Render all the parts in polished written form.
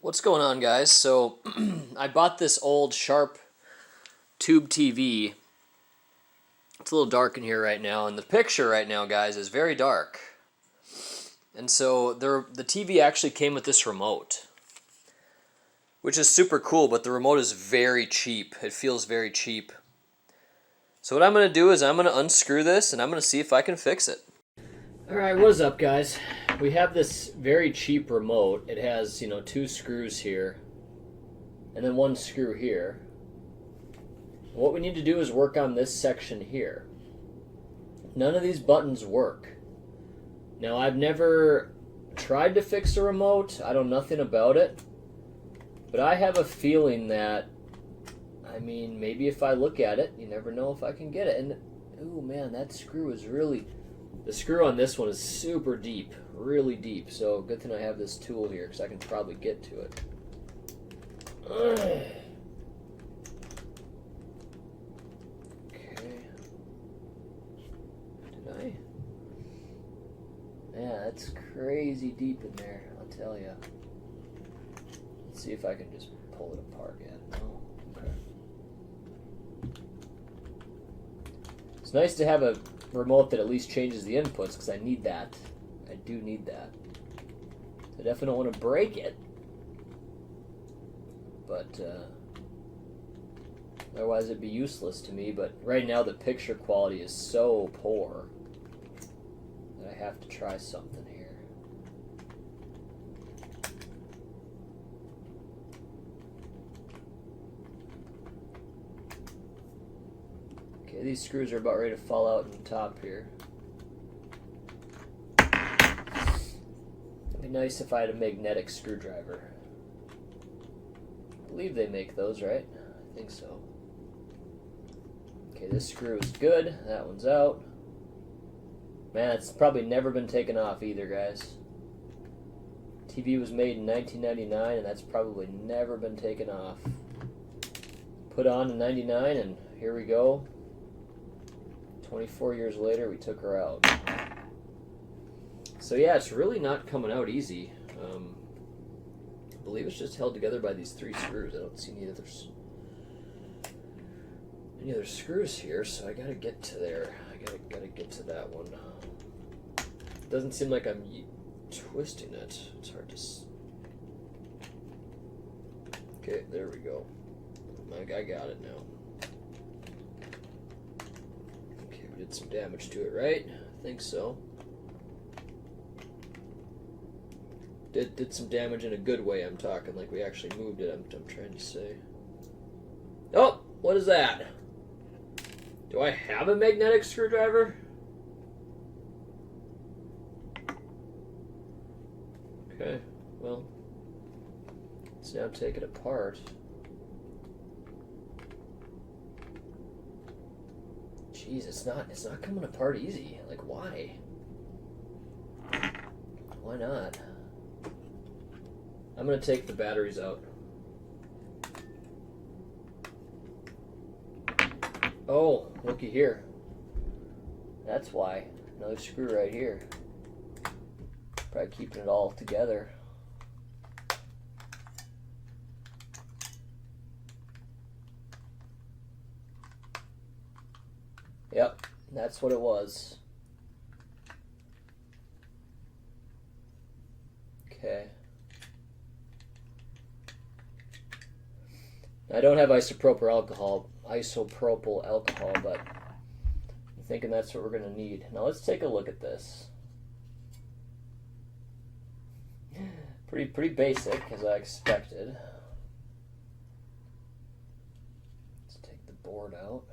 What's going on, guys? So, I bought this old Sharp tube TV. It's a little dark in here right now, and the picture right now, guys, is very dark. And so, the TV actually came with this remote, which is super cool, but the remote is very cheap. It feels very cheap. So, what I'm going to do is I'm going to unscrew this, and I'm going to see if I can fix it. Alright, what is up, guys? We have this very cheap remote. It has, two screws here, and then one screw here. What we need to do is work on this section here. None of these buttons work. Now, I've never tried to fix a remote. I know nothing about it. But I have a feeling that, maybe if I look at it, you never know if I can get it. And, oh man, that screw is really... The screw on this one is super deep, really deep. So, good thing I have this tool here, because I can probably get to it. Okay. Did I? Yeah, that's crazy deep in there, I'll tell you. Let's see if I can just pull it apart yet. Oh, okay. It's nice to have a remote that at least changes the inputs, because I need that. I do need that. I definitely don't want to break it. But, otherwise it'd be useless to me. But right now the picture quality is so poor that I have to try something here. Okay, these screws are about ready to fall out in the top here. It'd be nice if I had a magnetic screwdriver. I believe they make those, right? I think so. Okay, this screw is good. That one's out. Man, it's probably never been taken off either, guys. TV was made in 1999, and that's probably never been taken off. Put on in 99, and here we go. 24 years later, we took her out. So yeah, it's really not coming out easy. I believe it's just held together by these three screws. I don't see any other screws here, so I gotta get to there. I gotta get to that one. It doesn't seem like I'm twisting it. It's hard to. Okay, there we go. I got it now. Okay, we did some damage to it, right? I think so. Did some damage in a good way, I'm talking, like we actually moved it, I'm trying to say. Oh, what is that? Do I have a magnetic screwdriver? Okay, well, let's now take it apart. Jeez, it's not coming apart easy. Like, why? Why not? I'm going to take the batteries out. Oh, looky here. That's why. Another screw right here. Probably keeping it all together. Yep, that's what it was. Okay. I don't have isopropyl alcohol, but I'm thinking that's what we're going to need. Now let's take a look at this. Pretty basic, as I expected. Let's take the board out.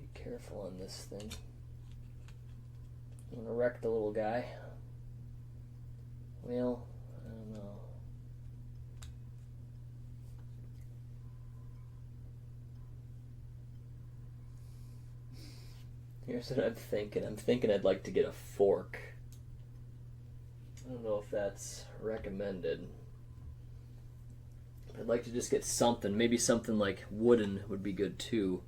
Be careful on this thing. I'm gonna wreck the little guy. Well, I don't know. Here's what I'm thinking. I'm thinking I'd like to get a fork. I don't know if that's recommended. I'd like to just get something. Maybe something like wooden would be good too.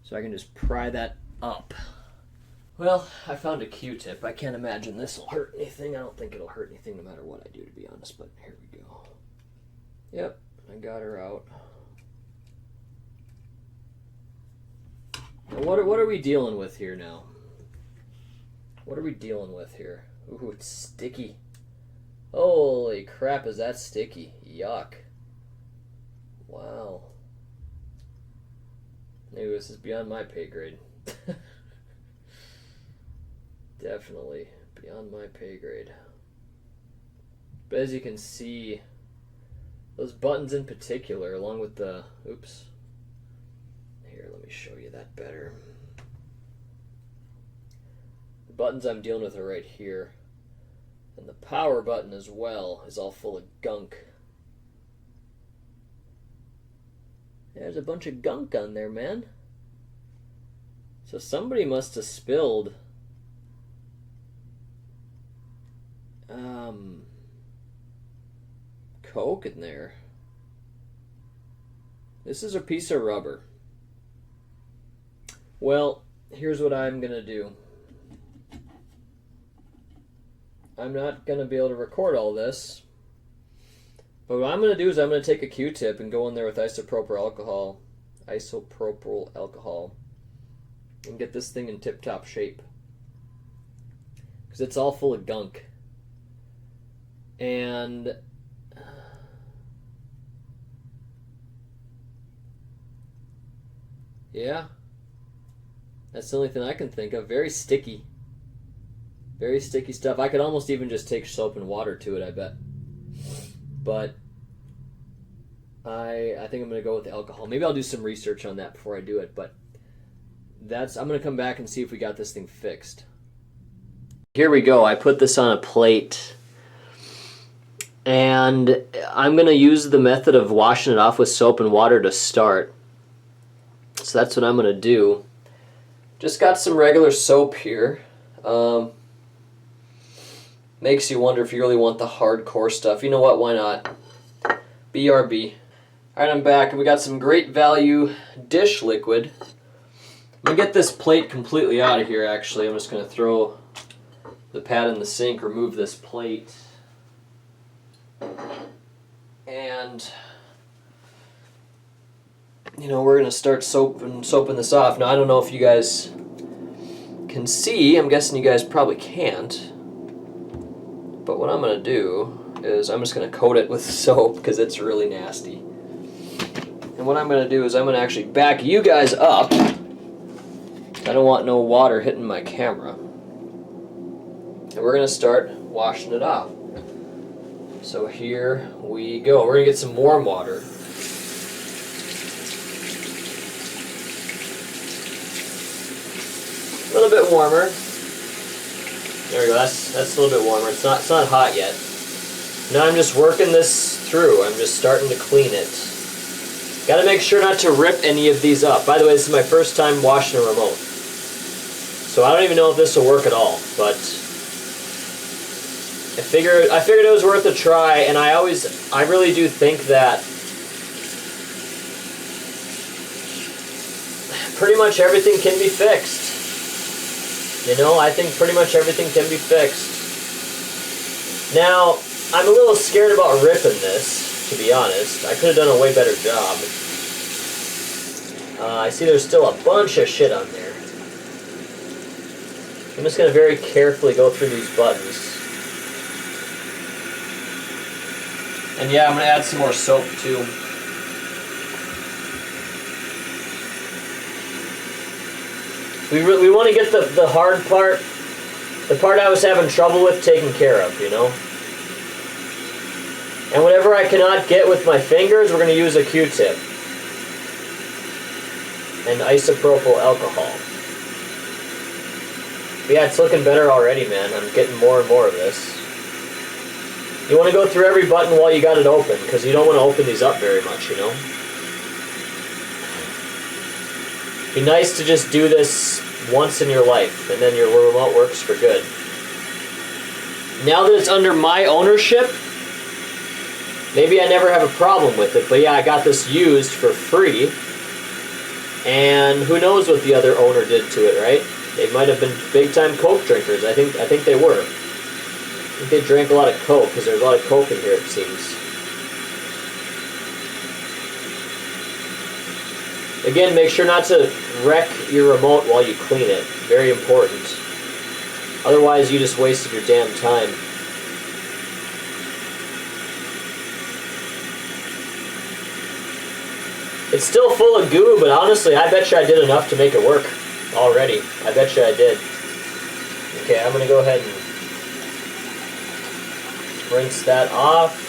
So So I can just pry that up. Well, I found a Q-tip. I can't imagine this will hurt anything. I don't think it'll hurt anything no matter what I do, to be honest, but here we go. Yep, I got her out. Now what are we dealing with here now? What are we dealing with here? Ooh, it's sticky. Holy crap, is that sticky? Yuck. Wow. Maybe this is beyond my pay grade. Definitely beyond my pay grade. But as you can see, those buttons in particular, along with the, oops. Here, let me show you that better. The buttons I'm dealing with are right here. And the power button as well is all full of gunk. There's a bunch of gunk on there, man. So somebody must have spilled Coke in there. This is a piece of rubber. Well, here's what I'm gonna do. I'm not gonna be able to record all this, but what I'm gonna do is I'm gonna take a Q-tip and go in there with isopropyl alcohol, and get this thing in tip-top shape, because it's all full of gunk. And yeah, that's the only thing I can think of. Very sticky. Very sticky stuff. I could almost even just take soap and water to it, I bet. But I think I'm going to go with the alcohol. Maybe I'll do some research on that before I do it, but I'm going to come back and see if we got this thing fixed. Here we go. I put this on a plate, and I'm going to use the method of washing it off with soap and water to start. So that's what I'm going to do. Just got some regular soap here. Makes you wonder if you really want the hardcore stuff. You know what? Why not? BRB. Alright, I'm back, and we got some Great Value dish liquid. I'm going to get this plate completely out of here, actually. I'm just going to throw the pad in the sink, remove this plate, and we're going to start soaping this off. Now, I don't know if you guys can see. I'm guessing you guys probably can't. But what I'm going to do is I'm just going to coat it with soap because it's really nasty. And what I'm going to do is I'm going to actually back you guys up. I don't want no water hitting my camera. And we're going to start washing it off. So here we go. We're going to get some warm water. A little bit warmer. There we go. That's a little bit warmer. It's not hot yet. Now I'm just working this through. I'm just starting to clean it. Got to make sure not to rip any of these up. By the way, this is my first time washing a remote, so I don't even know if this will work at all. But I figured it was worth a try, and I really do think that pretty much everything can be fixed. I think pretty much everything can be fixed. Now, I'm a little scared about ripping this, to be honest. I could have done a way better job. I see there's still a bunch of shit on there. I'm just going to very carefully go through these buttons. And yeah, I'm going to add some more soap too. We want to get the hard part, the part I was having trouble with, taken care of, And whatever I cannot get with my fingers, we're going to use a Q-tip and isopropyl alcohol. But yeah, it's looking better already, man. I'm getting more and more of this. You want to go through every button while you got it open, because you don't want to open these up very much, Be nice to just do this once in your life, and then your remote works for good. Now that it's under my ownership, maybe I never have a problem with it, but yeah, I got this used for free. And who knows what the other owner did to it, right? They might have been big-time Coke drinkers. I think they were. I think they drank a lot of Coke, because there's a lot of Coke in here, it seems. Again, make sure not to wreck your remote while you clean it. Very important. Otherwise, you just wasted your damn time. It's still full of goo, but honestly, I bet you I did enough to make it work already. I bet you I did. Okay, I'm going to go ahead and rinse that off.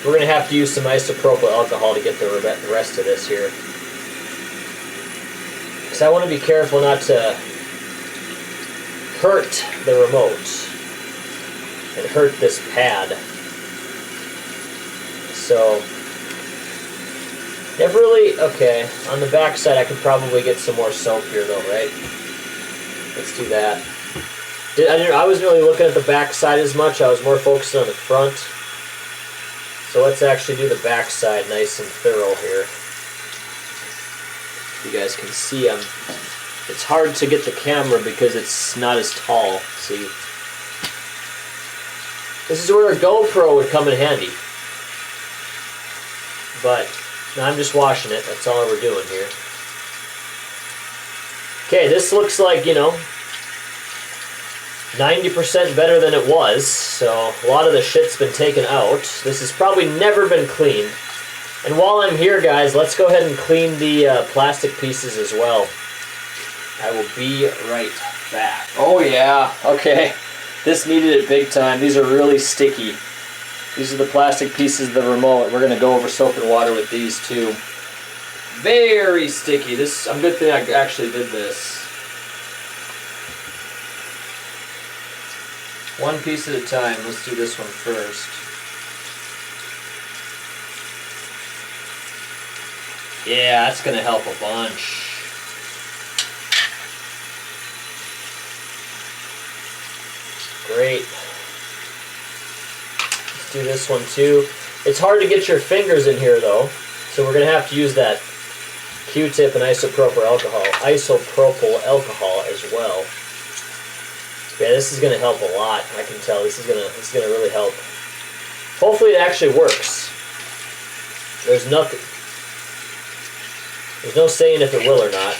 We're going to have to use some isopropyl alcohol to get the rest of this here. Because I want to be careful not to hurt the remote and hurt this pad. So, never really, okay, on the back side I could probably get some more soap here though, right? Let's do that. I wasn't really looking at the back side as much, I was more focused on the front. So let's actually do the back side nice and thorough here. You guys can see it's hard to get the camera because it's not as tall, see? This is where a GoPro would come in handy. But now I'm just washing it, that's all we're doing here. Okay, this looks like, 90% better than it was, so a lot of the shit's been taken out. This has probably never been cleaned. And while I'm here, guys, let's go ahead and clean the plastic pieces as well. I will be right back. Oh yeah, okay. This needed it big time. These are really sticky. These are the plastic pieces of the remote. We're going to go over soap and water with these too. Very sticky. I'm good thing I actually did this. One piece at a time. Let's do this one first. Yeah, that's going to help a bunch. Great. Let's do this one too. It's hard to get your fingers in here though, so we're going to have to use that Q-tip and isopropyl alcohol as well. Yeah, this is going to help a lot. I can tell this is going to really help. Hopefully it actually works. There's no saying if it will or not.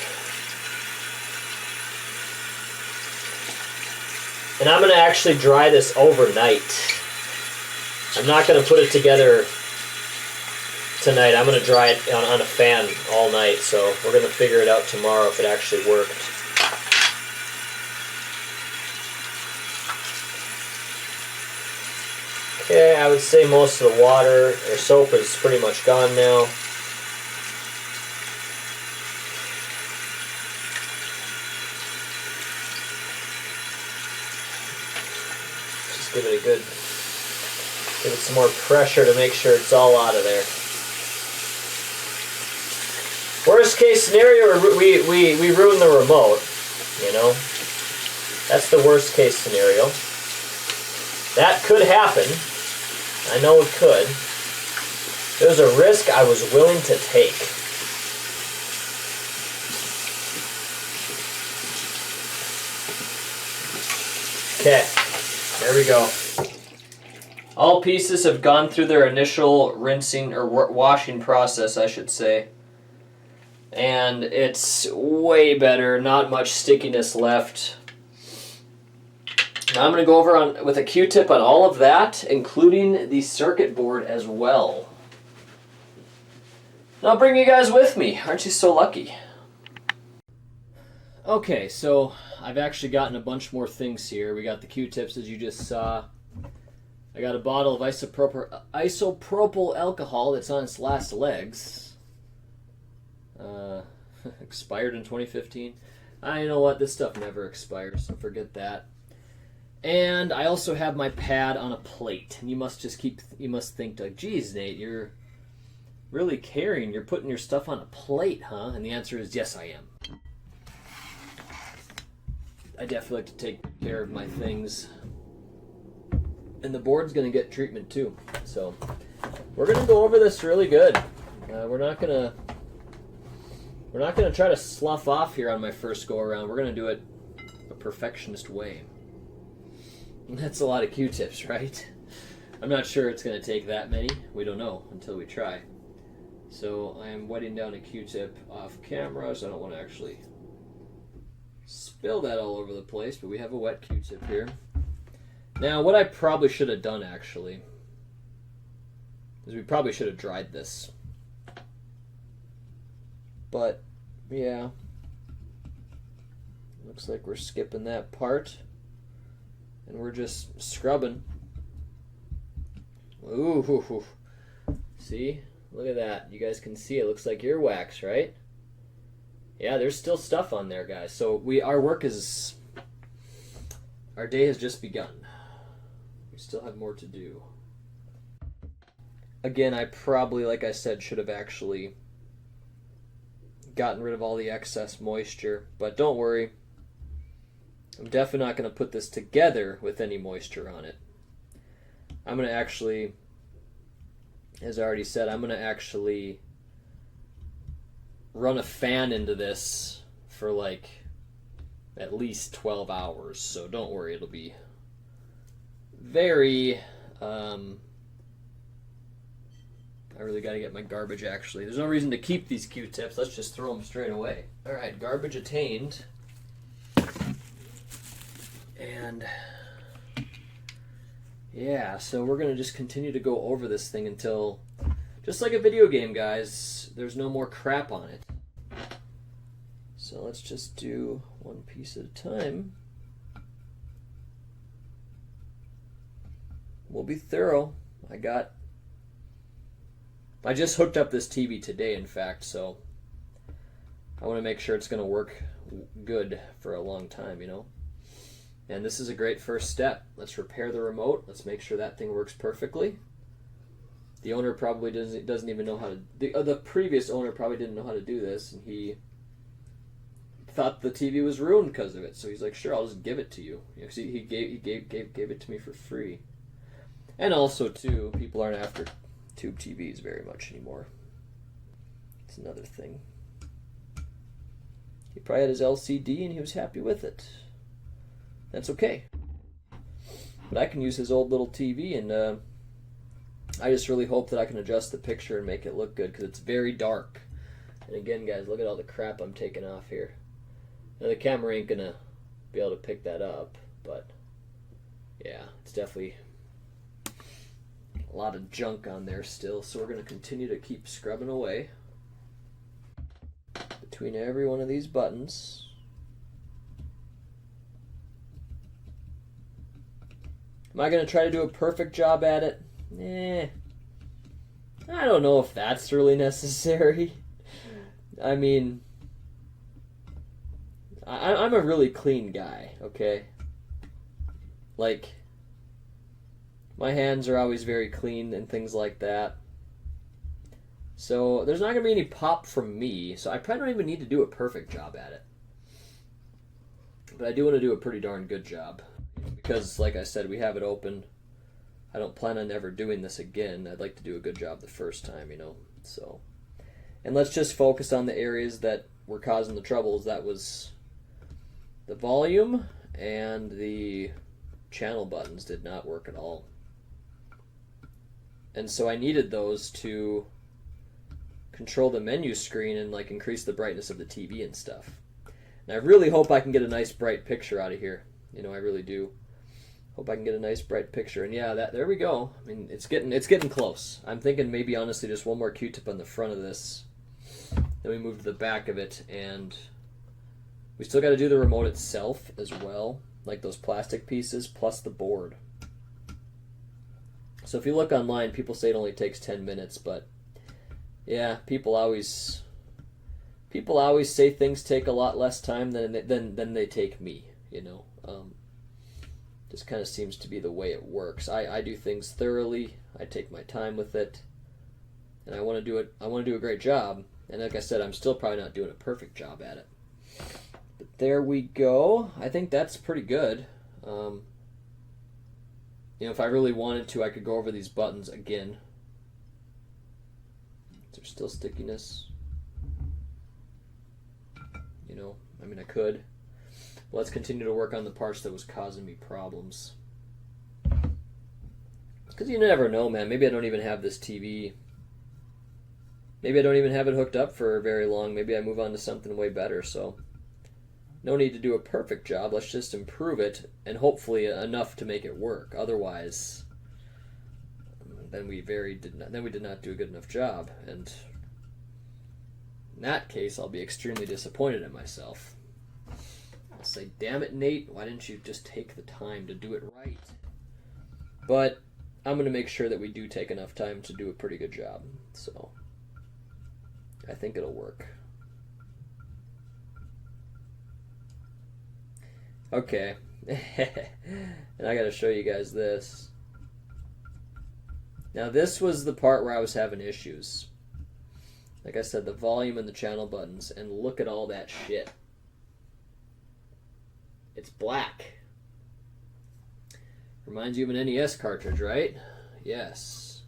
And I'm going to actually dry this overnight. I'm not going to put it together tonight. I'm going to dry it on a fan all night. So we're going to figure it out tomorrow if it actually worked. Okay, I would say most of the water or soap is pretty much gone now. Just give it some more pressure to make sure it's all out of there. Worst case scenario, we ruin the remote, That's the worst case scenario. That could happen. I know it could. It was a risk I was willing to take. Okay, there we go. All pieces have gone through their initial rinsing or washing process, I should say. And it's way better, not much stickiness left. Now I'm going to go over with a Q-tip on all of that, including the circuit board as well. And I'll bring you guys with me. Aren't you so lucky? Okay, so I've actually gotten a bunch more things here. We got the Q-tips as you just saw. I got a bottle of isopropyl alcohol that's on its last legs. Expired in 2015. I know what, this stuff never expires, so forget that. And I also have my pad on a plate. And you must think like, geez, Nate, you're really caring. You're putting your stuff on a plate, huh? And the answer is yes, I am. I definitely like to take care of my things. And the board's going to get treatment too. So we're going to go over this really good. We're not going to We're not going to try to slough off here on my first go around. We're going to do it a perfectionist way. And that's a lot of Q-tips, right? I'm not sure it's going to take that many. We don't know until we try. So I'm wetting down a Q-tip off camera, so I don't want to actually spill that all over the place, but we have a wet Q-tip here. Now, what I probably should have done, actually, is we probably should have dried this. But, yeah, looks like we're skipping that part, and we're just scrubbing. Ooh, see? Look at that. You guys can see it looks like earwax, right? Yeah, there's still stuff on there, guys. So our day has just begun. We still have more to do. Again, I probably, like I said, should have actually gotten rid of all the excess moisture, but don't worry. I'm definitely not going to put this together with any moisture on it. I'm going to actually, as I already said, I'm going to actually run a fan into this for like at least 12 hours. So don't worry, it'll be very, I really got to get my garbage actually. There's no reason to keep these Q-tips. Let's just throw them straight away. All right, garbage attained. And yeah, so we're going to just continue to go over this thing until, just like a video game, guys, there's no more crap on it. So let's just do one piece at a time. We'll be thorough. I just hooked up this TV today, in fact, so I want to make sure it's going to work good for a long time, you know. And this is a great first step. Let's repair the remote. Let's make sure that thing works perfectly. The owner probably doesn't even know how to. The previous owner probably didn't know how to do this, and he thought the TV was ruined because of it. So he's like, "Sure, I'll just give it to you." You know, he gave it to me for free. And also, too, people aren't after tube TVs very much anymore. It's another thing. He probably had his LCD and he was happy with it. That's okay. But I can use his old little TV, and I just really hope that I can adjust the picture and make it look good, because it's very dark. And again, guys, look at all the crap I'm taking off here. Now, the camera ain't gonna be able to pick that up, but yeah, it's definitely a lot of junk on there still, so we're gonna continue to keep scrubbing away between every one of these buttons. Am I going to try to do a perfect job at it? I don't know if that's really necessary. I mean, I'm a really clean guy, okay? Like, my hands are always very clean and things like that. So there's not going to be any pop from me, so I probably don't even need to do a perfect job at it. But I do want to do a pretty darn good job. Because, like I said, we have it open. I don't plan on ever doing this again. I'd like to do a good job the first time, you know. So, and let's just focus on the areas that were causing the troubles. That was the volume and the channel buttons did not work at all. And so I needed those to control the menu screen and like increase the brightness of the TV and stuff. And I really hope I can get a nice bright picture out of here. You know, I really do. Hope I can get a nice bright picture. And yeah, there we go. I mean, it's getting close. I'm thinking maybe honestly just one more Q-tip on the front of this. Then we move to the back of it, and we still got to do the remote itself as well, like those plastic pieces plus the board. So if you look online, people say it only takes 10 minutes, but yeah, people always say things take a lot less time than they take me, you know. Just kind of seems to be the way it works. I do things thoroughly. I take my time with it, and I want to do it. I want to do a great job. And like I said, I'm still probably not doing a perfect job at it. But there we go. I think that's pretty good. You know, if I really wanted to, I could go over these buttons again. Is there still stickiness? mean, I could. Let's continue to work on the parts that was causing me problems. Because you never know, man. Maybe I don't even have this TV. Maybe I don't even have it hooked up for very long. Maybe I move on to something way better. So no need to do a perfect job. Let's just improve it, and hopefully enough to make it work. Otherwise, then we did not do a good enough job. And in that case, I'll be extremely disappointed in myself. I'll say, damn it, Nate, why didn't you just take the time to do it right? But I'm going to make sure that we do take enough time to do a pretty good job. So I think it'll work. Okay. And I got to show you guys this. Now this was the part where I was having issues. Like I said, the volume and the channel buttons, and look at all that shit. It's black. Reminds you of an NES cartridge, right? Yes.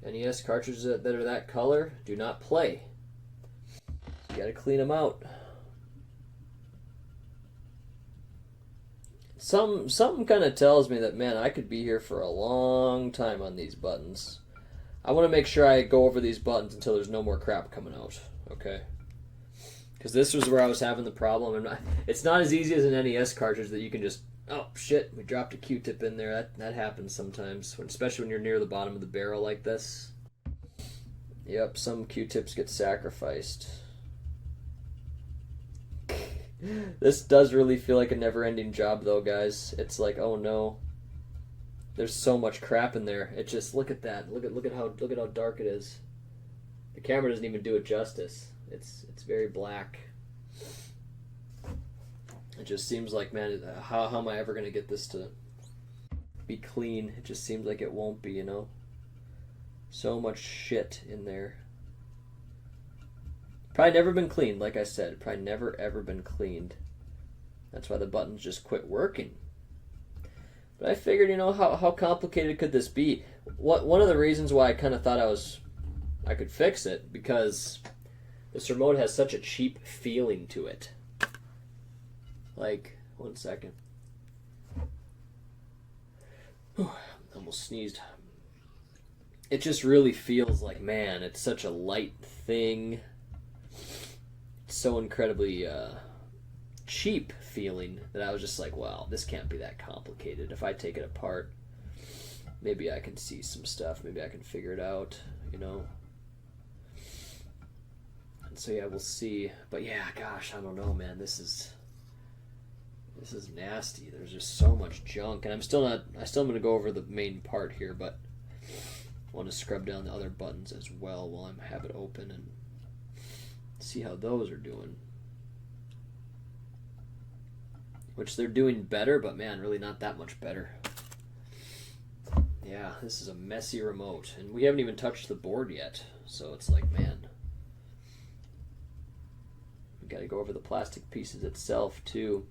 NES cartridges that are that color do not play. You gotta clean them out. Something kind of tells me that, man, I could be here for a long time on these buttons. I want to make sure I go over these buttons until there's no more crap coming out, okay? Because this was where I was having the problem. And it's not as easy as an NES cartridge that you can just, oh, shit, we dropped a Q-tip in there. That happens sometimes, especially when you're near the bottom of the barrel like this. Yep, some Q-tips get sacrificed. This does really feel like a never-ending job, though, guys. It's like, oh no, there's so much crap in there. It just, look at that. Look at how dark it is. The camera doesn't even do it justice. It's very black. It just seems like, man, how am I ever gonna get this to be clean? It just seems like it won't be, you know. So much shit in there. Probably never been cleaned, like I said. Probably never ever been cleaned. That's why the buttons just quit working. But I figured, you know, how complicated could this be? One of the reasons why I kind of thought I could fix it, because this remote has such a cheap feeling to it. Like, one second. Whew, almost sneezed. It just really feels like, man, it's such a light thing. It's so incredibly cheap feeling that I was just like, wow, this can't be that complicated. If I take it apart, maybe I can see some stuff. Maybe I can figure it out, you know. And so yeah, we'll see. But yeah, gosh, I don't know, man. This is nasty. There's just so much junk, and I'm still going to go over the main part here, but I want to scrub down the other buttons as well while I have it open and see how those are doing. Which they're doing better, but man, really not that much better. Yeah, this is a messy remote, and we haven't even touched the board yet, so it's like, man, we got to go over the plastic pieces itself too.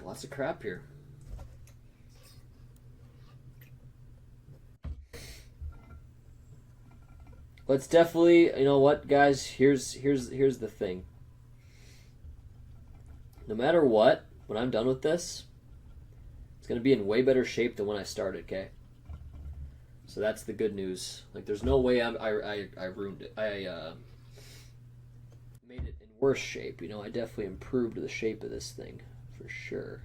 Lots of crap here. Let's definitely, you know what, guys? Here's the thing. No matter what, when I'm done with this, it's gonna be in way better shape than when I started. Okay. So that's the good news. Like, there's no way I ruined it. I made it in worse shape. You know, I definitely improved the shape of this thing. For sure.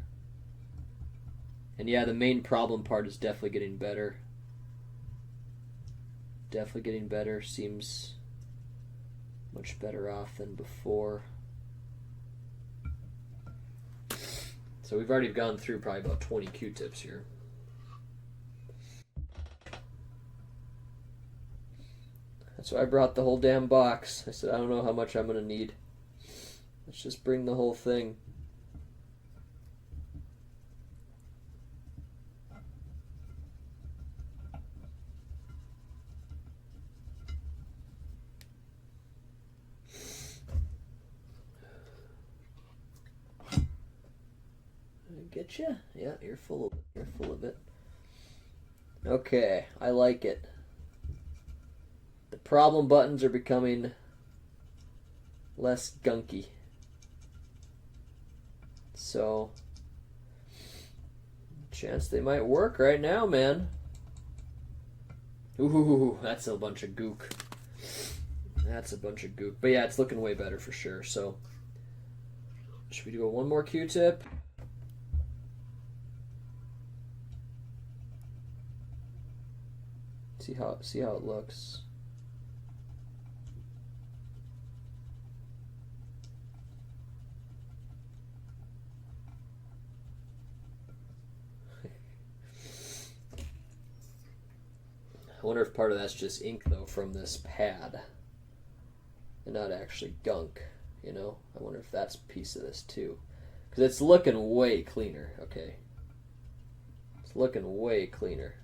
And yeah, the main problem part is definitely getting better. Definitely getting better. Seems much better off than before. So we've already gone through probably about 20 Q-tips here. That's why I brought the whole damn box. I said, I don't know how much I'm going to need. Let's just bring the whole thing. get you? Yeah, you're full of it. You're full of it. Okay, I like it. The problem buttons are becoming less gunky. So, chance they might work right now, man. Ooh, that's a bunch of gook. That's a bunch of gook. But yeah, it's looking way better for sure. So, should we do one more Q-tip? See how it looks. I wonder if part of that's just ink though from this pad and not actually gunk, you know? I wonder if that's a piece of this too. Because it's looking way cleaner, okay? It's looking way cleaner.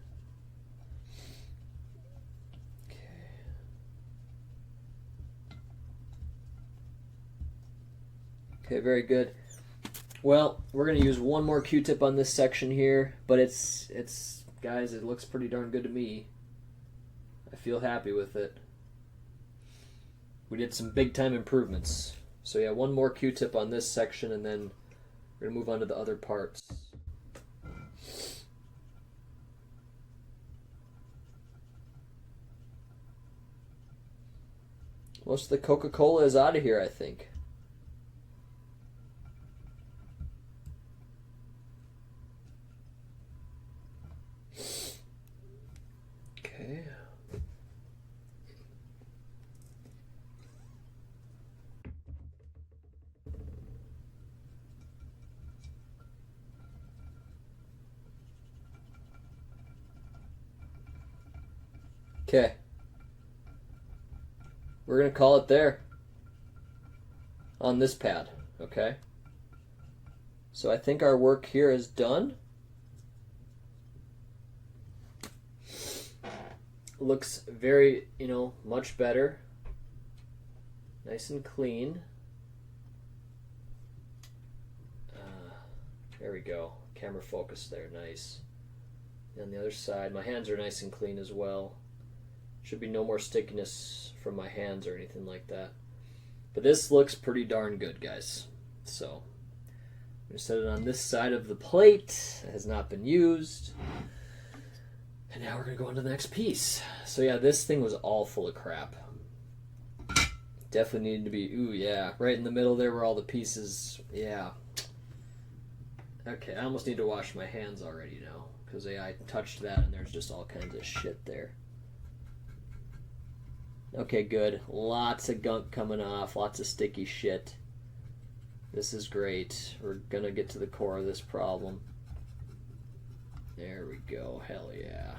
Okay, very good. Well, we're going to use one more Q-tip on this section here, but it's guys, it looks pretty darn good to me. I feel happy with it. We did some big time improvements. So yeah, one more Q-tip on this section and then we're going to move on to the other parts. Most of the Coca-Cola is out of here, I think. Okay. Okay. We're going to call it there on this pad, okay? So I think our work here is done. Looks very, much better. Nice and clean. There we go. Camera focus there, nice. And on the other side, my hands are nice and clean as well. Should be no more stickiness from my hands or anything like that. But this looks pretty darn good, guys. So, I'm going to set it on this side of the plate. It has not been used. And now we're going to go on to the next piece. So yeah, this thing was all full of crap. Definitely needed to be, ooh yeah, right in the middle there were all the pieces. Yeah. Okay, I almost need to wash my hands already now. Because I touched that and there's just all kinds of shit there. Okay, good. Lots of gunk coming off. Lots of sticky shit. This is great. We're going to get to the core of this problem. There we go. Hell yeah.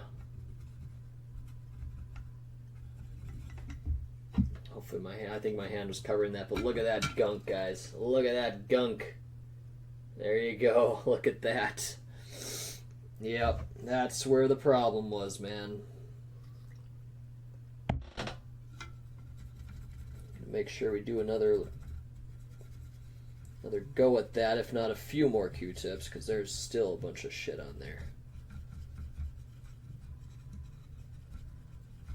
Hopefully I think my hand was covering that, but look at that gunk, guys. Look at that gunk. There you go. Look at that. Yep, that's where the problem was, man. Make sure we do another go at that, if not a few more Q-tips, because there's still a bunch of shit on there.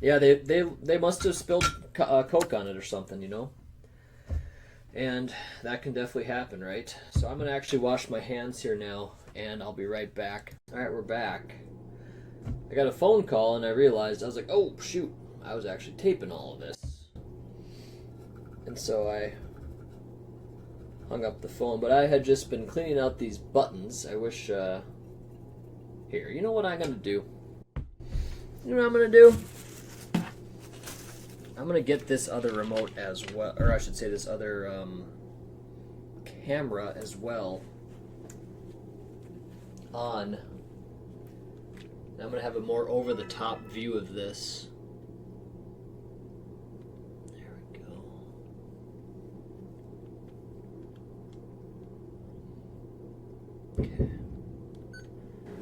Yeah, they must have spilled Coke on it or something, And that can definitely happen, right? So I'm going to actually wash my hands here now, and I'll be right back. All right, we're back. I got a phone call, and I realized, I was like, oh, shoot. I was actually taping all of this. And so I hung up the phone, but I had just been cleaning out these buttons. I wish, here, you know what I'm going to do? You know what I'm going to do? I'm going to get this other remote as well, or I should say this other camera as well on. And I'm going to have a more over-the-top view of this.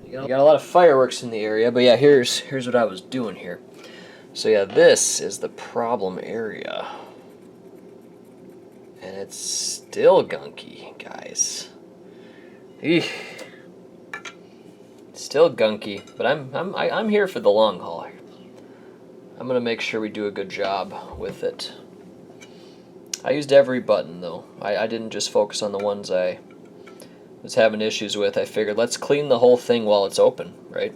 You got a lot of fireworks in the area, but yeah, here's what I was doing here. So yeah, this is the problem area. And it's still gunky, guys. Eesh. Still gunky, but I'm here for the long haul. I'm gonna make sure we do a good job with it. I used every button though. I didn't just focus on the ones I was having issues with. I figured let's clean the whole thing while it's open, right?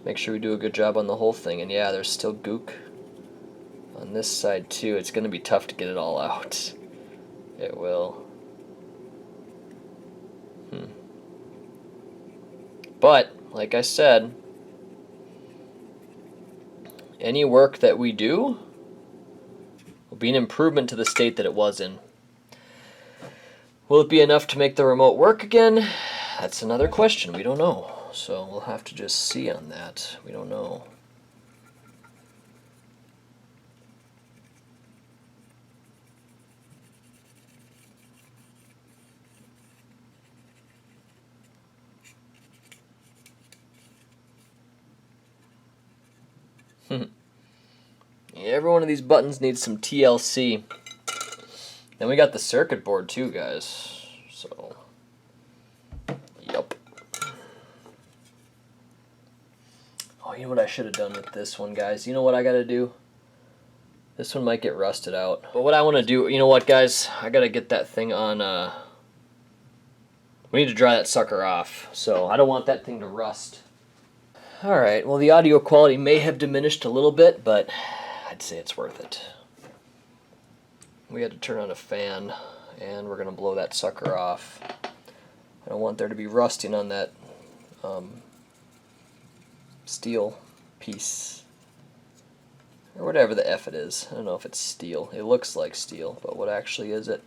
Make sure we do a good job on the whole thing. And yeah, there's still gook on this side too. It's gonna be tough to get it all out. It will. But, like I said, any work that we do will be an improvement to the state that it was in. Will it be enough to make the remote work again? That's another question. We don't know. So we'll have to just see on that. We don't know. Every one of these buttons needs some TLC. Then we got the circuit board too, guys. So, yup. Oh, you know what I should have done with this one, guys? You know what I gotta do? This one might get rusted out. But what I want to do, you know what, guys? I gotta get that thing on, we need to dry that sucker off. So, I don't want that thing to rust. Alright, well the audio quality may have diminished a little bit, but I'd say it's worth it. We had to turn on a fan, and we're going to blow that sucker off. I don't want there to be rusting on that steel piece. Or whatever the F it is. I don't know if it's steel. It looks like steel, but what actually is it?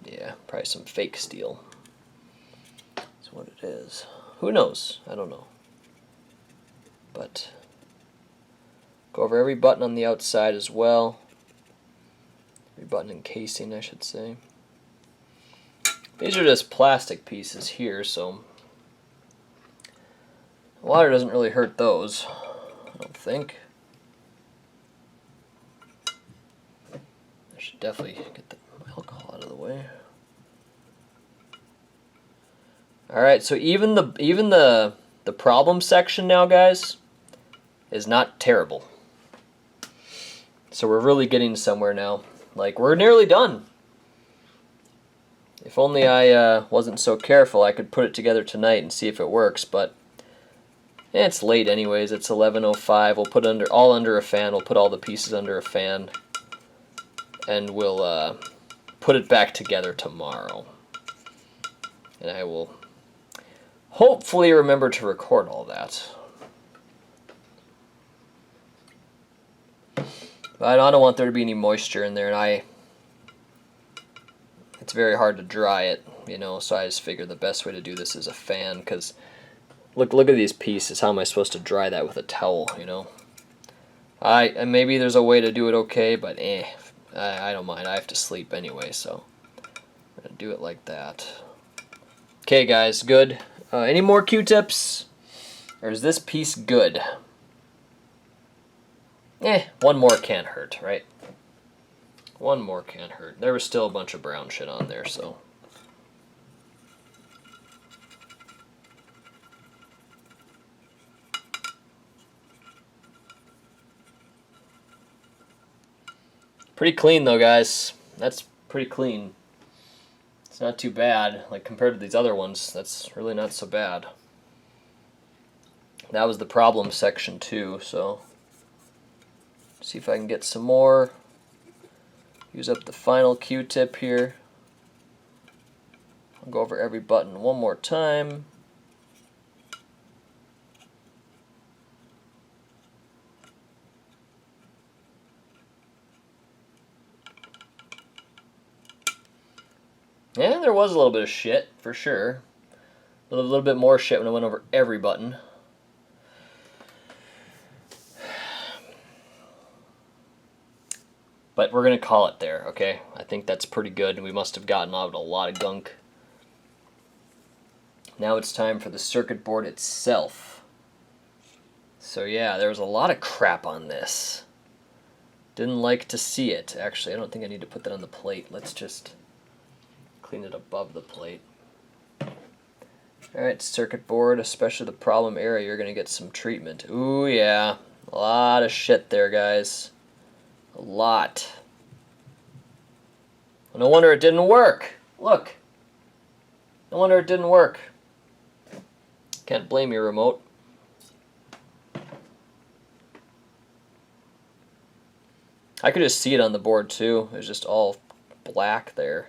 Yeah, probably some fake steel. That's what it is. Who knows? I don't know. But go over every button on the outside as well. Every button and casing, I should say. These are just plastic pieces here, so water doesn't really hurt those, I don't think. I should definitely get the alcohol out of the way. Alright, so even the problem section now, guys, is not terrible. So we're really getting somewhere now. Like, we're nearly done. If only I wasn't so careful, I could put it together tonight and see if it works, but it's late anyways. It's 11:05. We'll put it all under a fan. We'll put all the pieces under a fan, and we'll put it back together tomorrow. And I will hopefully remember to record all that. But I don't want there to be any moisture in there, and it's very hard to dry it, you know, so I just figured the best way to do this is a fan, because look at these pieces. How am I supposed to dry that with a towel, you know? And maybe there's a way to do it okay, but I don't mind. I have to sleep anyway, so I'm going to do it like that. Okay, guys, good. Any more Q-tips? Or is this piece good? One more can't hurt, right? One more can't hurt. There was still a bunch of brown shit on there, so. Pretty clean though, guys. That's pretty clean. It's not too bad. Like, compared to these other ones, that's really not so bad. That was the problem section too, so. See if I can get some more. Use up the final Q-tip here. I'll go over every button one more time. Yeah, there was a little bit of shit, for sure. A little bit more shit when I went over every button. But we're going to call it there, okay? I think that's pretty good. We must have gotten out a lot of gunk. Now it's time for the circuit board itself. So yeah, there was a lot of crap on this. Didn't like to see it. Actually, I don't think I need to put that on the plate. Let's just clean it above the plate. Alright, circuit board, especially the problem area, you're going to get some treatment. Ooh, yeah. A lot of shit there, guys. A lot. Well, no wonder it didn't work. Look. No wonder it didn't work. Can't blame your remote. I could just see it on the board too. It was just all black there.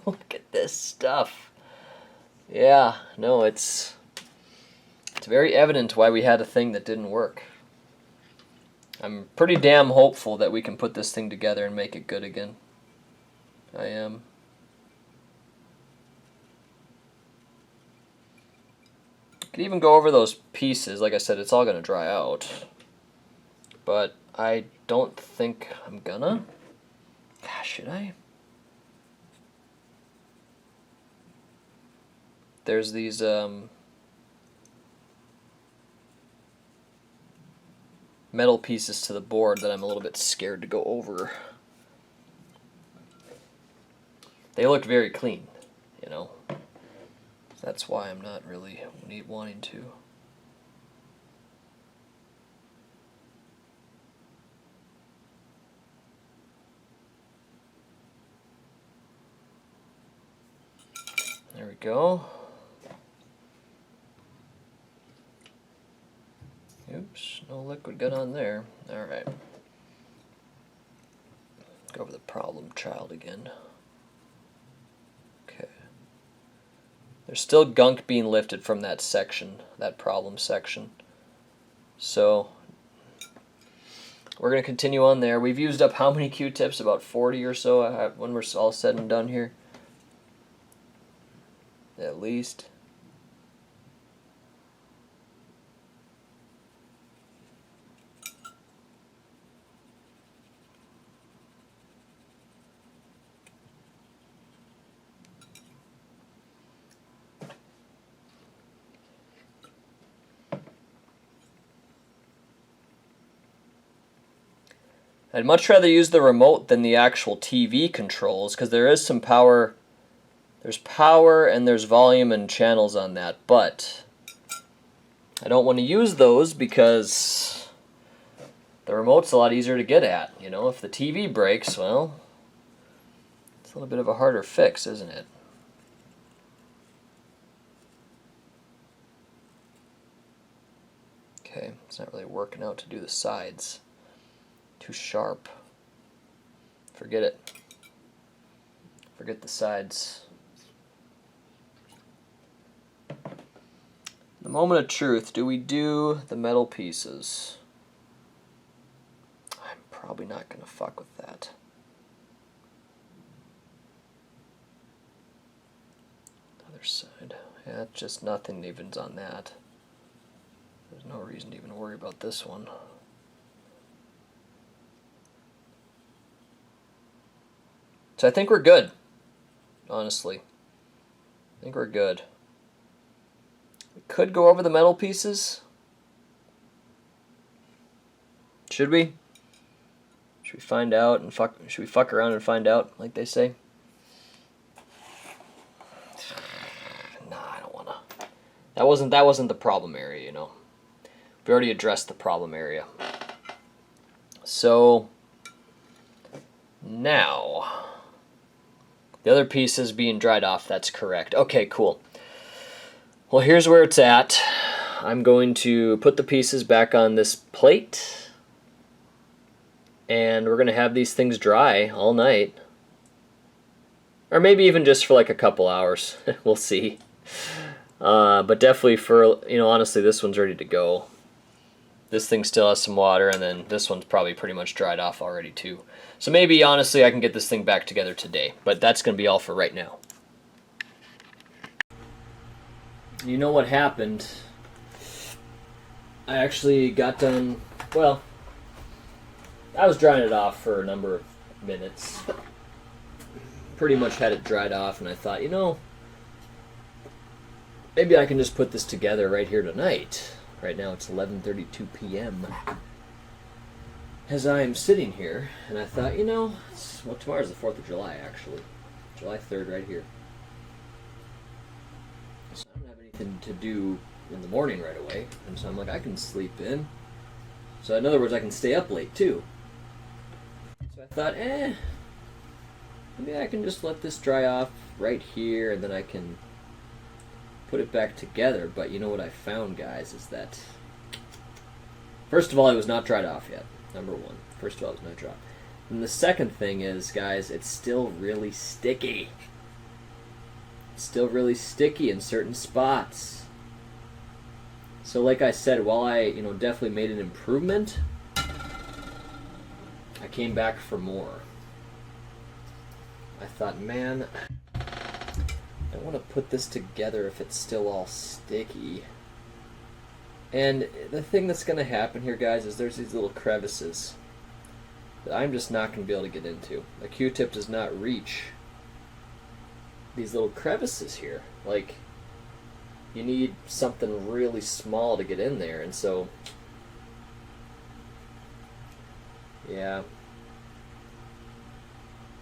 Look at this stuff. Yeah, no, it's very evident why we had a thing that didn't work. I'm pretty damn hopeful that we can put this thing together and make it good again. I am. Could even go over those pieces. Like I said, it's all going to dry out. But I don't think I'm gonna. Gosh, should I? There's these metal pieces to the board that I'm a little bit scared to go over. They look very clean, you know. That's why I'm not really wanting to. There we go. Oops, no liquid got on there. Alright. Go over the problem child again. Okay. There's still gunk being lifted from that section, that problem section. So, we're going to continue on there. We've used up how many Q-tips? About 40 or so when we're all said and done here. At least. I'd much rather use the remote than the actual TV controls, because there is some power. There's power and there's volume and channels on that, but I don't want to use those because the remote's a lot easier to get at. You know, if the TV breaks, well, it's a little bit of a harder fix, isn't it? Okay, it's not really working out to do the sides. Too sharp. Forget it. Forget the sides. The moment of truth, do we do the metal pieces? I'm probably not going to fuck with that. Other side. Yeah, just nothing even's on that. There's no reason to even worry about this one. So I think we're good, honestly. I think we're good. We could go over the metal pieces. Should we? Should we find out and should we fuck around and find out, like they say? Nah, I don't wanna. That wasn't the problem area, you know. We already addressed the problem area. So now the other piece is being dried off. That's correct. Okay, cool. Well, here's where it's at. I'm going to put the pieces back on this plate, and we're going to have these things dry all night. Or maybe even just for like a couple hours. We'll see. But definitely for, you know, honestly, this one's ready to go. This thing still has some water, and then this one's probably pretty much dried off already too. So maybe, honestly, I can get this thing back together today. But that's going to be all for right now. You know what happened? I actually got done, well, I was drying it off for a number of minutes. Pretty much had it dried off, and I thought, you know, maybe I can just put this together right here tonight. Right now it's 11:32 p.m. as I am sitting here, and I thought, well, tomorrow's the 4th of July, actually. July 3rd, right here. So I don't have anything to do in the morning right away, and so I'm like, I can sleep in. So in other words, I can stay up late, too. So I thought, maybe I can just let this dry off right here, and then I can put it back together. But you know what I found, guys, is that, first of all, it was not dried off yet. Number one. First of all, it was not dried. And the second thing is, guys, it's still really sticky. It's still really sticky in certain spots. So like I said, while I, definitely made an improvement, I came back for more. I thought, man, I don't want to put this together if it's still all sticky. And the thing that's going to happen here, guys, is there's these little crevices that I'm just not going to be able to get into. The Q-tip does not reach these little crevices here. Like, you need something really small to get in there, and so, yeah,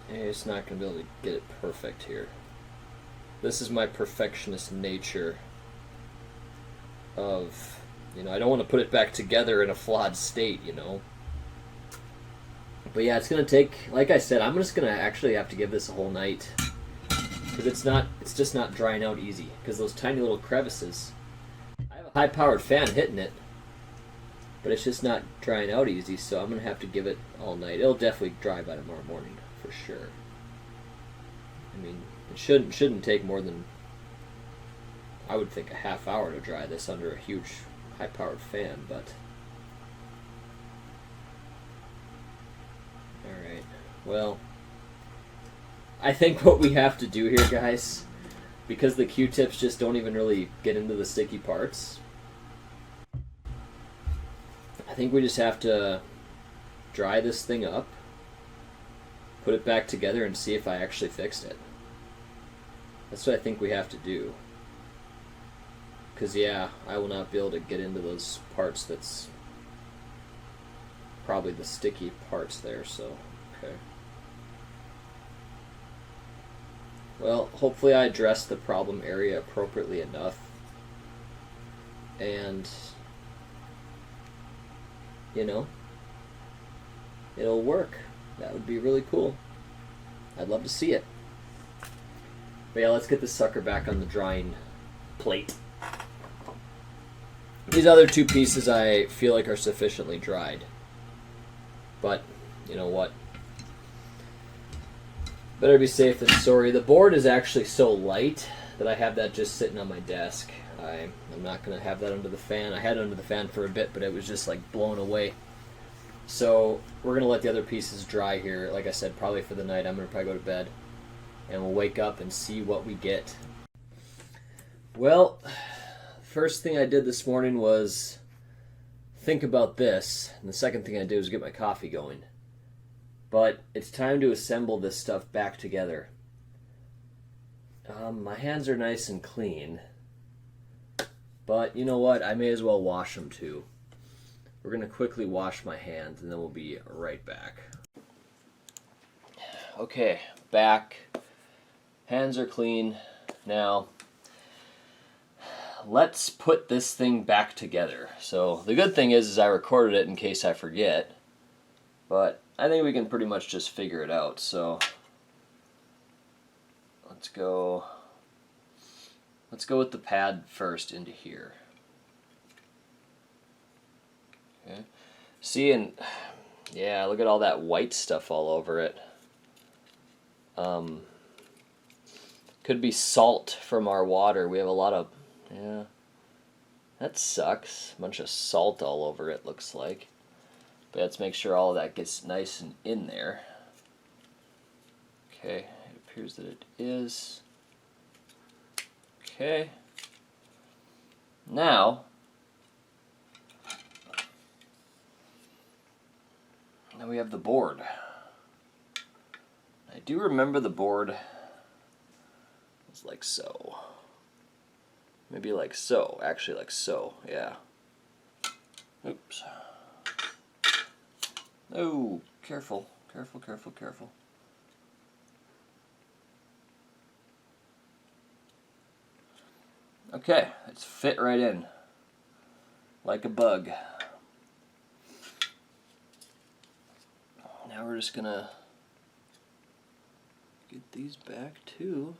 it's not going to be able to get it perfect here. This is my perfectionist nature of, I don't want to put it back together in a flawed state, But yeah, it's going to take, like I said, I'm just going to actually have to give this a whole night. Because it's just not drying out easy. Because those tiny little crevices, I have a high-powered fan hitting it, but it's just not drying out easy, so I'm going to have to give it all night. It'll definitely dry by tomorrow morning, for sure. I mean, it shouldn't take more than, I would think, a half hour to dry this under a huge high-powered fan, but alright, well, I think what we have to do here, guys, because the Q-tips just don't even really get into the sticky parts, I think we just have to dry this thing up, put it back together, and see if I actually fixed it. That's what I think we have to do. Because, yeah, I will not be able to get into those parts that's probably the sticky parts there, so, okay. Well, hopefully I addressed the problem area appropriately enough. And, it'll work. That would be really cool. I'd love to see it. But yeah, let's get this sucker back on the drying plate. These other two pieces I feel like are sufficiently dried. But, you know what? Better be safe than sorry. The board is actually so light that I have that just sitting on my desk. I'm not going to have that under the fan. I had it under the fan for a bit, but it was just like blown away. So we're going to let the other pieces dry here. Like I said, probably for the night. I'm going to probably go to bed. And we'll wake up and see what we get. Well, first thing I did this morning was think about this. And the second thing I did was get my coffee going. But it's time to assemble this stuff back together. My hands are nice and clean. But you know what? I may as well wash them too. We're going to quickly wash my hands and then we'll be right back. Okay, back. Hands are clean. Now, let's put this thing back together. So the good thing is I recorded it in case I forget. But I think we can pretty much just figure it out. So let's go with the pad first into here. Okay. See, and yeah, look at all that white stuff all over it. Could be salt from our water. We have a lot of, yeah, that sucks. A bunch of salt all over it, looks like. But let's make sure all of that gets nice and in there. Okay, it appears that it is. Okay. Now we have the board. I do remember the board was like so. Maybe like so. Actually like so, yeah. Oops. Oh, careful, careful, careful, careful. Okay, it's fit right in, like a bug. Now we're just gonna get these back too.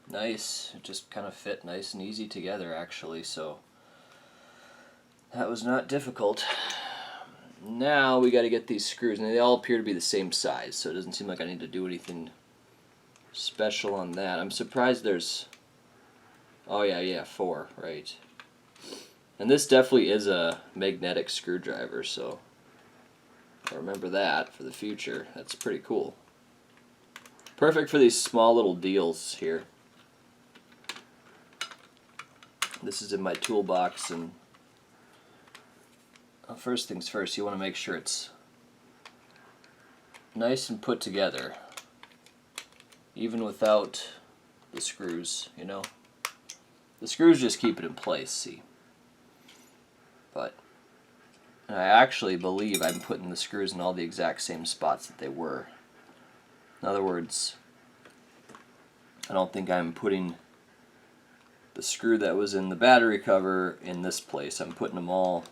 Nice, it just kind of fit nice and easy together actually, so that was not difficult. Now we got to get these screws, and they all appear to be the same size, so it doesn't seem like I need to do anything special on that. I'm surprised there's, oh yeah, 4, right. And this definitely is a magnetic screwdriver, so I'll remember that for the future. That's pretty cool. Perfect for these small little deals here. This is in my toolbox, and first things first, you want to make sure it's nice and put together, even without the screws, you know. The screws just keep it in place, see. But I actually believe I'm putting the screws in all the exact same spots that they were. In other words, I don't think I'm putting the screw that was in the battery cover in this place. I'm putting them all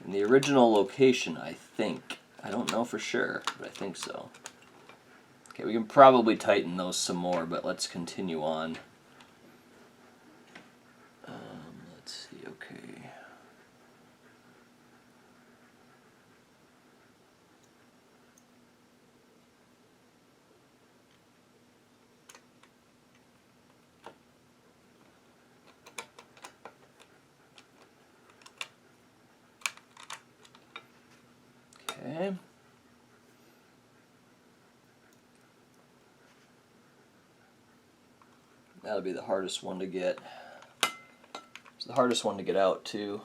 in the original location, I think. I don't know for sure, but I think so. Okay, we can probably tighten those some more, but let's continue on. Let's see, okay. Okay. That'll be the hardest one to get. It's the hardest one to get out too.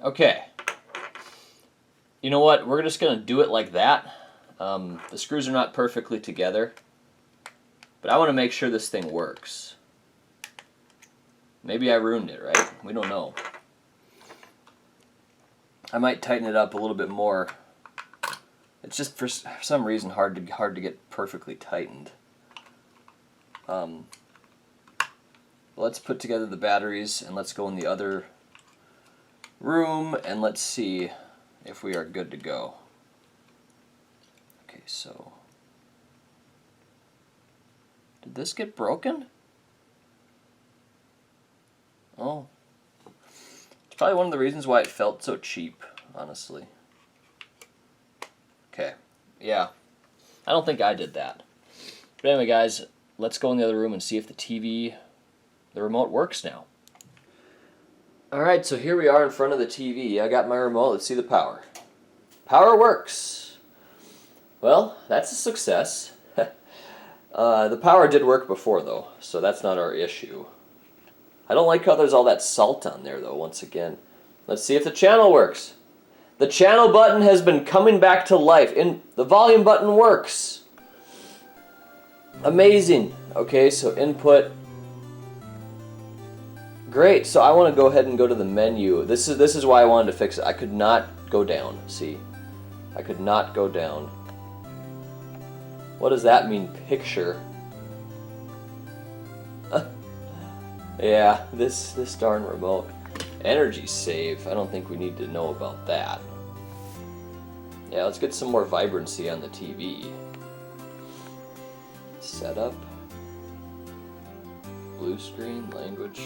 Okay. You know what? We're just going to do it like that. The screws are not perfectly together, but I want to make sure this thing works. Maybe I ruined it, right? We don't know. I might tighten it up a little bit more. It's just for some reason hard to get perfectly tightened. Let's put together the batteries and let's go in the other room and let's see if we are good to go. Okay, so did this get broken? Oh. It's probably one of the reasons why it felt so cheap, honestly. Okay, yeah. I don't think I did that. But anyway, guys, let's go in the other room and see if the remote works now. Alright, so here we are in front of the TV. I got my remote. Let's see the power. Power works. Well, that's a success. The power did work before, though, so that's not our issue. I don't like how there's all that salt on there, though, once again. Let's see if the channel works. The channel button has been coming back to life. The volume button works. Amazing. Okay, so input. Great, so I want to go ahead and go to the menu. This is why I wanted to fix it. I could not go down, see? I could not go down. What does that mean, picture? Yeah, this darn remote. Energy save, I don't think we need to know about that. Yeah, let's get some more vibrancy on the TV. Setup. Blue screen, language.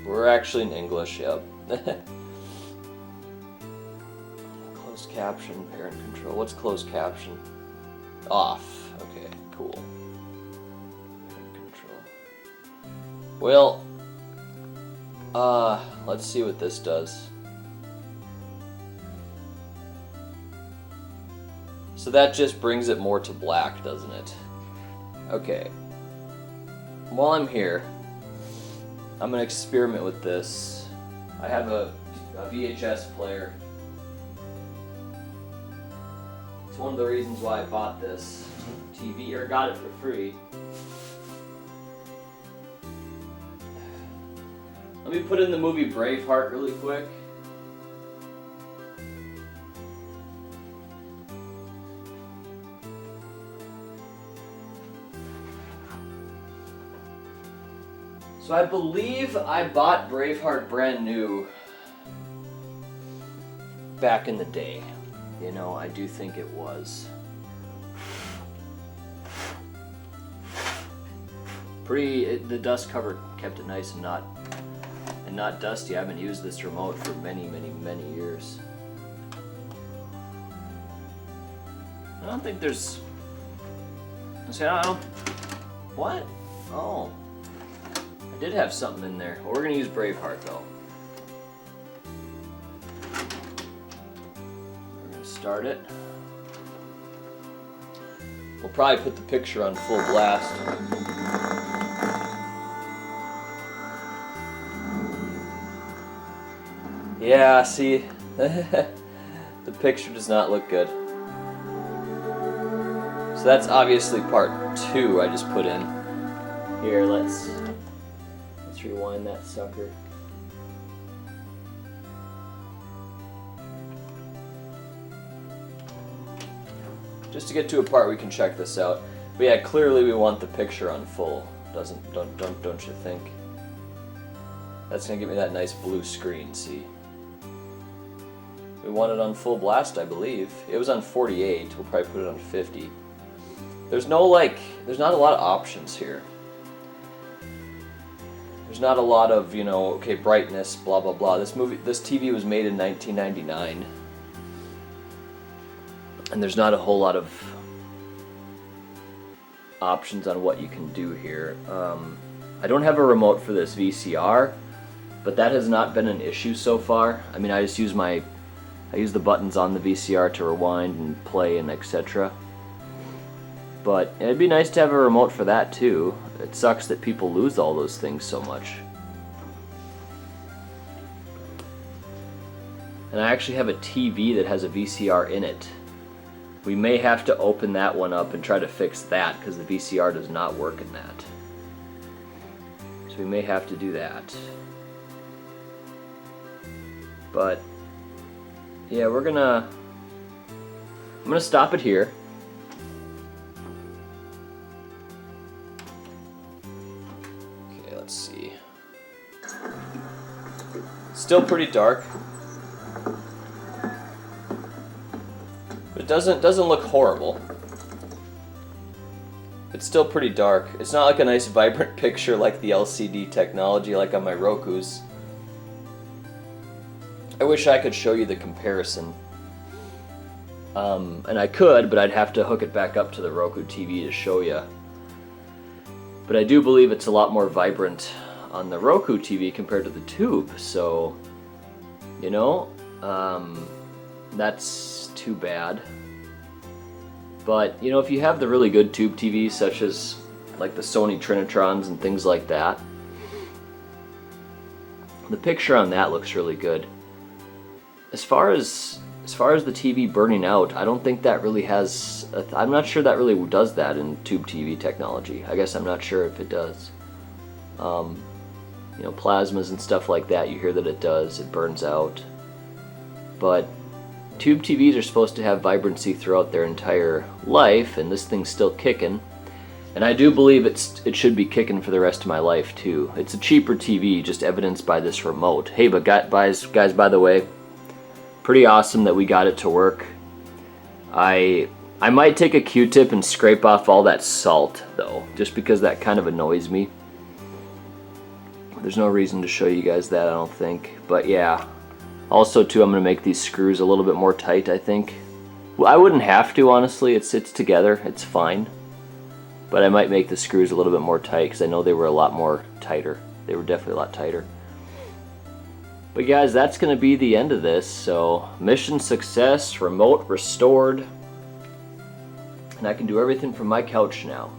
We're actually in English, yep. Closed caption, parent control. What's closed caption? Off. Okay, cool. Parent control. Well, let's see what this does. So that just brings it more to black, doesn't it? Okay. While I'm here, I'm going to experiment with this. I have a VHS player one of the reasons why I bought this TV, or got it for free. Let me put in the movie Braveheart really quick. So I believe I bought Braveheart brand new back in the day. You know, I do think it was. The dust cover kept it nice and not dusty. I haven't used this remote for many years. I don't think there's... See, I don't... What? Oh. I did have something in there. Well, we're going to use Braveheart, though. We're going to start it. We'll probably put the picture on full blast. Yeah, see, the picture does not look good. So that's obviously part 2 I just put in. Here, let's rewind that sucker. Just to get to a part we can check this out. But yeah, clearly we want the picture on full. Don't you think? That's gonna give me that nice blue screen, see? We want it on full blast, I believe. It was on 48, we'll probably put it on 50. There's not a lot of options here. There's not a lot of, you know, okay, brightness, blah blah blah. This TV was made in 1999. And there's not a whole lot of options on what you can do here. I don't have a remote for this VCR, but that has not been an issue so far. I mean, I just use the buttons on the VCR to rewind and play and etc. But it'd be nice to have a remote for that too. It sucks that people lose all those things so much. And I actually have a TV that has a VCR in it. We may have to open that one up and try to fix that because the VCR does not work in that. So we may have to do that. But yeah, I'm gonna stop it here. Okay, let's see. Still pretty dark. But it doesn't look horrible. It's still pretty dark. It's not like a nice vibrant picture like the LCD technology like on my Rokus. I wish I could show you the comparison. And I could, but I'd have to hook it back up to the Roku TV to show you. But I do believe it's a lot more vibrant on the Roku TV compared to the tube, so, you know, that's too bad. But, you know, if you have the really good tube TVs, such as like the Sony Trinitrons and things like that, the picture on that looks really good. As far as the TV burning out, I don't think that really has... I'm not sure that really does that in tube TV technology. I guess I'm not sure if it does. You know, plasmas and stuff like that, you hear that it does. It burns out. But tube TVs are supposed to have vibrancy throughout their entire life, and this thing's still kicking. And I do believe it should be kicking for the rest of my life, too. It's a cheaper TV, just evidenced by this remote. Hey, but guys, by the way, pretty awesome that we got it to work. I might take a Q-tip and scrape off all that salt, though, just because that kind of annoys me. There's no reason to show you guys that, I don't think. But yeah. Also, too, I'm going to make these screws a little bit more tight, I think. Well, I wouldn't have to, honestly. It sits together. It's fine. But I might make the screws a little bit more tight because I know they were a lot more tighter. They were definitely a lot tighter. But guys, that's going to be the end of this. So, mission success, remote restored. And I can do everything from my couch now.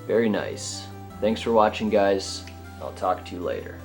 Very nice. Thanks for watching, guys. I'll talk to you later.